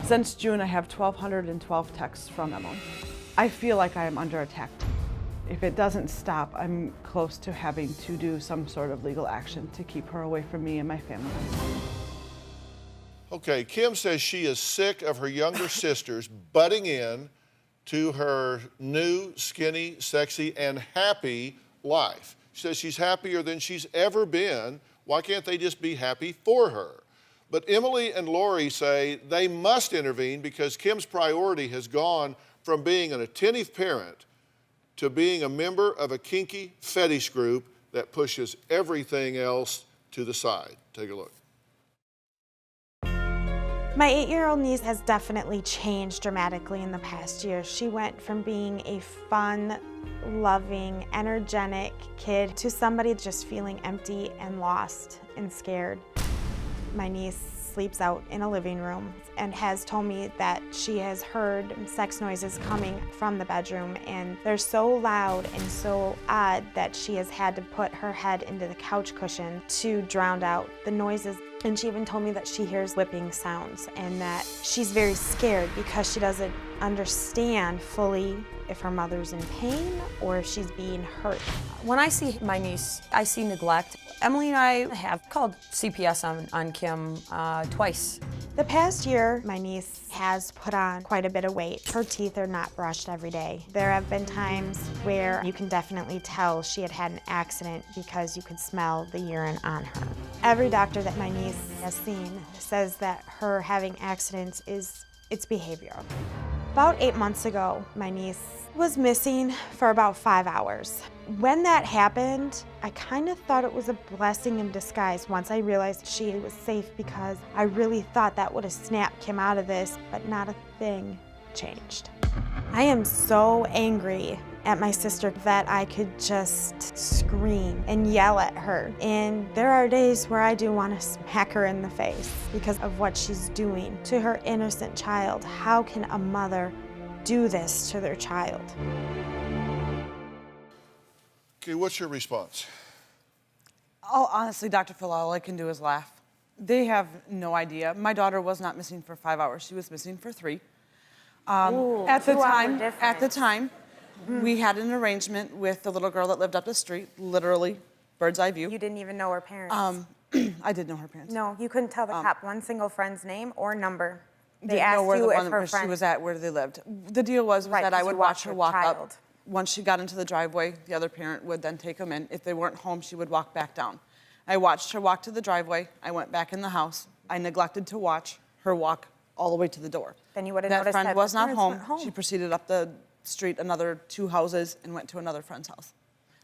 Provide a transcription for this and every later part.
Since June, I have 1,212 texts from Emily. I feel like I am under attack. If it doesn't stop, I'm close to having to do some sort of legal action to keep her away from me and my family. Okay, Kim says she is sick of her younger sisters butting in to her new, skinny, sexy, and happy life. She says she's happier than she's ever been. Why can't they just be happy for her? But Emily and Lori say they must intervene because Kim's priority has gone from being an attentive parent to being a member of a kinky fetish group that pushes everything else to the side. Take a look. My 8-year-old niece has definitely changed dramatically in the past year. She went from being a fun, loving, energetic kid to somebody just feeling empty and lost and scared. My niece sleeps out in a living room and has told me that she has heard sex noises coming from the bedroom, and they're so loud and so odd that she has had to put her head into the couch cushion to drown out the noises. And she even told me that she hears whipping sounds and that she's very scared because she doesn't understand fully if her mother's in pain or if she's being hurt. When I see my niece, I see neglect. Emily and I have called CPS on Kim twice. The past year, my niece has put on quite a bit of weight. Her teeth are not brushed every day. There have been times where you can definitely tell she had had an accident because you could smell the urine on her. Every doctor that my niece has seen says that her having accidents it's behavioral. About 8 months ago, my niece was missing for about 5 hours. When that happened, I kind of thought it was a blessing in disguise once I realized she was safe, because I really thought that would have snapped Kim out of this, but not a thing changed. I am so angry at my sister that I could just scream and yell at her. And there are days where I do want to smack her in the face because of what she's doing to her innocent child. How can a mother do this to their child? Okay, what's your response? Oh, honestly, Dr. Phil, all I can do is laugh. They have no idea. My daughter was not missing for 5 hours. She was missing for 3. At the time, we had an arrangement with the little girl that lived up the street, literally, bird's eye view. You didn't even know her parents. I did know her parents. No, you couldn't tell the cop one single friend's name or number. They Didn't asked know where you the if one her where she friend was at, where they lived. The deal was Right, that I 'cause would you watch watched her your walk up. child. Once she got into the driveway, the other parent would then take them in. If they weren't home, she would walk back down. I watched her walk to the driveway. I went back in the house. I neglected to watch her walk all the way to the door. Then you would have That noticed friend that was the not parents home. weren't home. She proceeded up the street another 2 houses and went to another friend's house.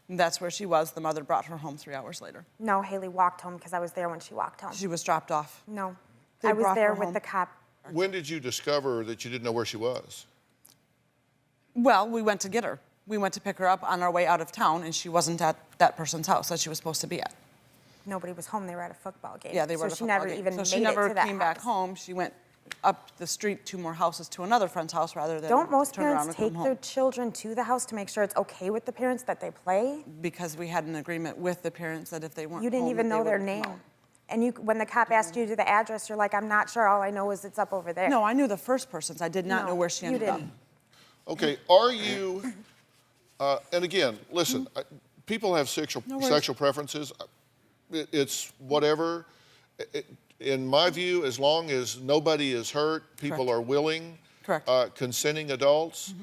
And that's where she was. The mother brought her home 3 hours later. No, Haley walked home because I was there when she walked home. She was dropped off. No, They I was brought there her with home. the cop. When did you discover that you didn't know where she was? Well, we went to get her. We went to pick her up on our way out of town, and she wasn't at that person's house that she was supposed to be at. Nobody was home. They were at a football game. Yeah, they were So at a she football never game. even So made she it never to that came back house. home. She went up the street 2 more houses to another friend's house rather than Don't most turn around parents and come take their home. children to the house to make sure it's okay with the parents that they play? Because we had an agreement with the parents that if they weren't You didn't home, even that they know their wouldn't come name. out. And you, when the cop asked you to the address, you're like, I'm not sure. All I know is it's up over there. No, I knew the first person's. I did not No, know where she you ended up. didn't. Okay, are you, and again, listen, people have sexual preferences. It's whatever. In my view, as long as nobody is hurt, people are willing, consenting adults,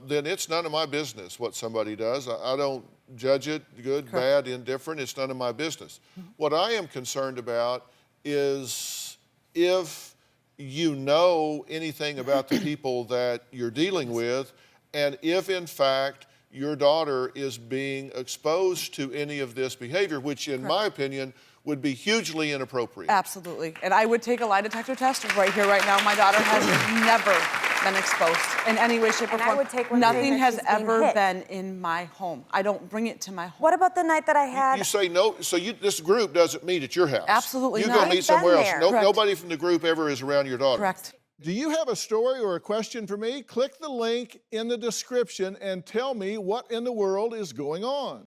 then it's none of my business what somebody does. I don't judge it, good, bad, indifferent. It's none of my business. What I am concerned about is if you know anything about the people that you're dealing with, and if in fact your daughter is being exposed to any of this behavior, which in my opinion would be hugely inappropriate. Absolutely. And I would take a lie detector test right here, right now. My daughter has never been exposed in any way, shape, or And I form. would take one Nothing saying that has she's being ever hit. been in my home. I don't bring it to my home. What about the night that I had? You say no, so this group doesn't meet at your house. Absolutely you not. go I've meet been somewhere else. there. Nobody from the group ever is around your daughter. Correct. Do you have a story or a question for me? Click the link in the description and tell me what in the world is going on.